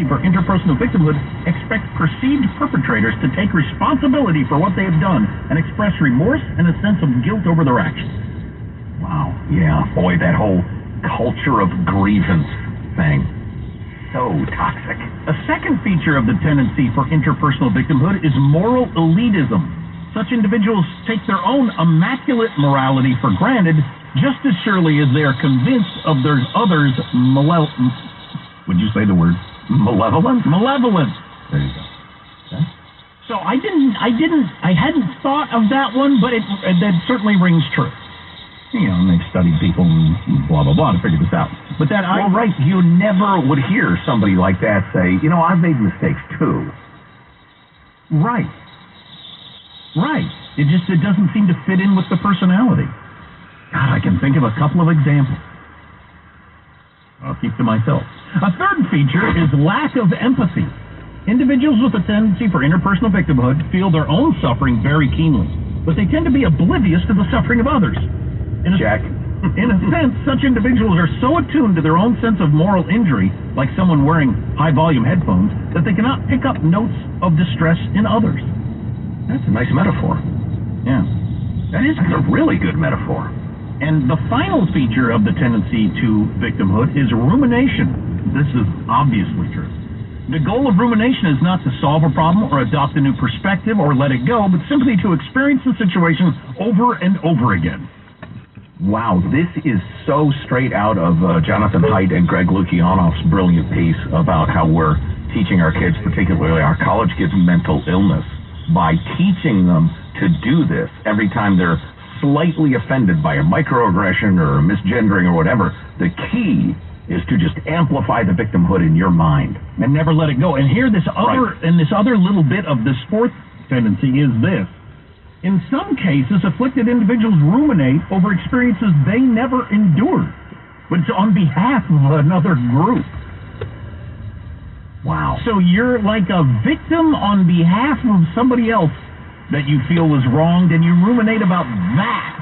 tendency for interpersonal victimhood expect perceived perpetrators to take responsibility for what they have done and express remorse and a sense of guilt over their actions. Wow, yeah, boy, that whole culture of grievance thing. So toxic. A second feature of the tendency for interpersonal victimhood is moral elitism. Such individuals take their own immaculate morality for granted just as surely as they are convinced of their others' would you say the word? Malevolent? Malevolent. There you go. Okay. So I hadn't thought of that one, but that certainly rings true. You know, and they've studied people and blah, blah, blah to figure this out. But that right, you never would hear somebody like that say, you know, I've made mistakes too. Right. Right. It doesn't seem to fit in with the personality. God, I can think of a couple of examples. I'll keep to myself. A third feature is lack of empathy. Individuals with a tendency for interpersonal victimhood feel their own suffering very keenly, but they tend to be oblivious to the suffering of others. In a sense, such individuals are so attuned to their own sense of moral injury, like someone wearing high-volume headphones, that they cannot pick up notes of distress in others. That's a nice metaphor. Yeah. That's a really good metaphor. And the final feature of the tendency to victimhood is rumination. This is obviously true. The goal of rumination is not to solve a problem or adopt a new perspective or let it go, but simply to experience the situation over and over again. Wow, this is so straight out of Jonathan Haidt and Greg Lukianoff's brilliant piece about how we're teaching our kids, particularly our college kids, mental illness by teaching them to do this every time they're slightly offended by a microaggression or a misgendering or whatever. The key is to just amplify the victimhood in your mind and never let it go. And here, this other little bit of this fourth tendency is this: in some cases, afflicted individuals ruminate over experiences they never endured, but it's on behalf of another group. Wow. So you're like a victim on behalf of somebody else that you feel was wronged, and you ruminate about that.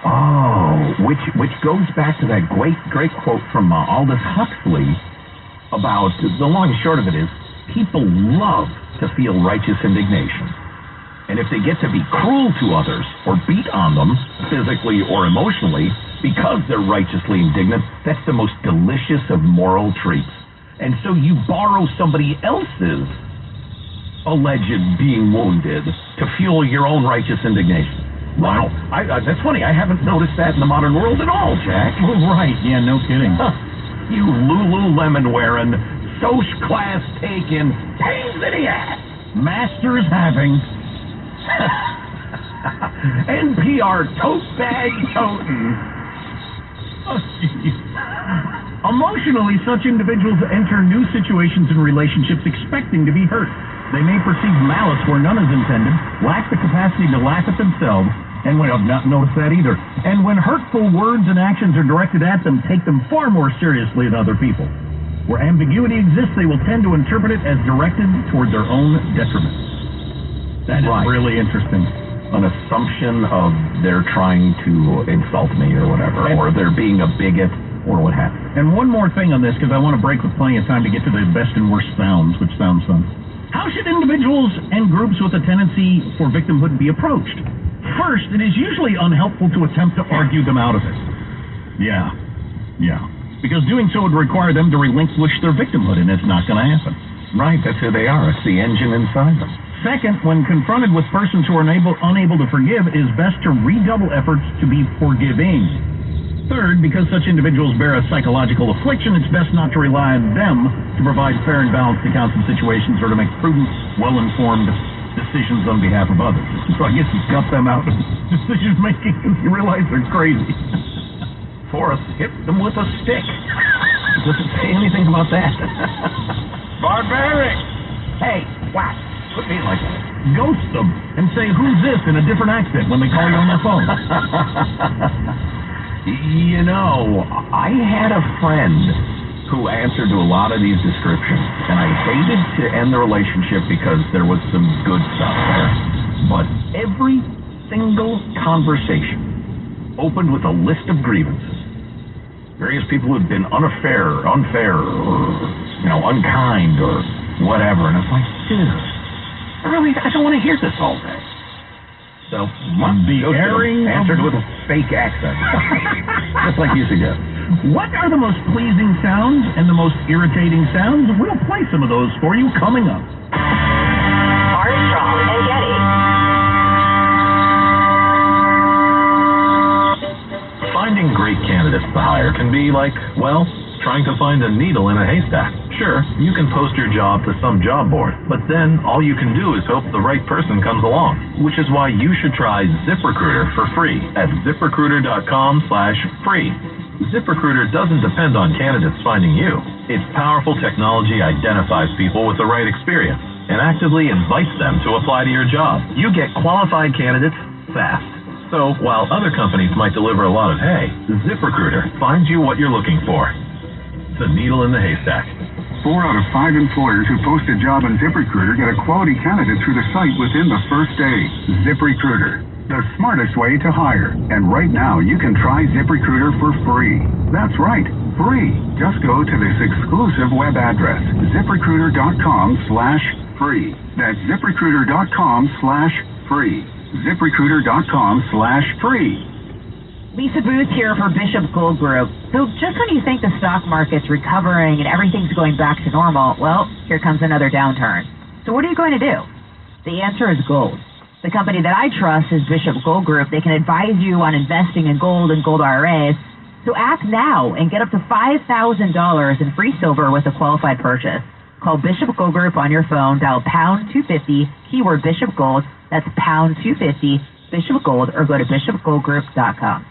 Oh, which goes back to that great quote from Aldous Huxley about, the long and short of it is, people love to feel righteous indignation. And if they get to be cruel to others or beat on them, physically or emotionally, because they're righteously indignant, that's the most delicious of moral treats. And so you borrow somebody else's alleged being wounded to fuel your own righteous indignation. Wow. That's funny. I haven't noticed that in the modern world at all, Jack. Right. Yeah, no kidding. You Lululemon wearing, soc class taking, pains in the ass. Masters having. NPR tote bag toting. Oh, emotionally, such individuals enter new situations and relationships expecting to be hurt. They may perceive malice where none is intended, lack the capacity to laugh at themselves, and I've not noticed that either. And when hurtful words and actions are directed at them, take them far more seriously than other people. Where ambiguity exists, they will tend to interpret it as directed toward their own detriment. That is really interesting. An assumption of they're trying to insult me or whatever, or they're being a bigot, or what have you. And one more thing on this, because I want to break with plenty of time to get to the best and worst sounds, which sounds fun. How should individuals and groups with a tendency for victimhood be approached? First, it is usually unhelpful to attempt to argue them out of it. Yeah. Because doing so would require them to relinquish their victimhood, and it's not going to happen. Right, that's who they are. It's the engine inside them. Second, when confronted with persons who are unable to forgive, it is best to redouble efforts to be forgiving. Third, because such individuals bear a psychological affliction, it's best not to rely on them to provide fair and balanced accounts of situations or to make prudent, well-informed decisions on behalf of others. So I guess you cut them out of decision-making and you realize they're crazy. Fourth, hit them with a stick. It doesn't say anything about that. Barbaric! Hey, what? Quit being like that. Ghost them and say, "Who's this?" in a different accent when they call you on their phone. You know, I had a friend who answered to a lot of these descriptions, and I hated to end the relationship because there was some good stuff there. But every single conversation opened with a list of grievances. Various people who'd been unfair, or unkind or whatever. And it's like, dude, I don't want to hear this all day. So, the airing answered with a fake accent. Just like you suggest. What are the most pleasing sounds and the most irritating sounds? We'll play some of those for you coming up. Armstrong and Getty. Finding great candidates to hire can be like, well, trying to find a needle in a haystack. Sure, you can post your job to some job board, but then all you can do is hope the right person comes along, which is why you should try ZipRecruiter for free at ZipRecruiter.com/free. ZipRecruiter doesn't depend on candidates finding you. Its powerful technology identifies people with the right experience and actively invites them to apply to your job. You get qualified candidates fast. So while other companies might deliver a lot of hay, ZipRecruiter finds you what you're looking for. The needle in the haystack. 4 out of 5 employers who post a job on ZipRecruiter get a quality candidate through the site within the first day. ZipRecruiter, the smartest way to hire. And right now, you can try ZipRecruiter for free. That's right, free. Just go to this exclusive web address, ZipRecruiter.com/free. That's ZipRecruiter.com/free. ZipRecruiter.com/free. Lisa Booth here for Bishop Gold Group. So just when you think the stock market's recovering and everything's going back to normal, well, here comes another downturn. So what are you going to do? The answer is gold. The company that I trust is Bishop Gold Group. They can advise you on investing in gold and gold IRAs. So act now and get up to $5,000 in free silver with a qualified purchase. Call Bishop Gold Group on your phone, dial pound 250, keyword Bishop Gold. That's pound 250, Bishop Gold, or go to bishopgoldgroup.com.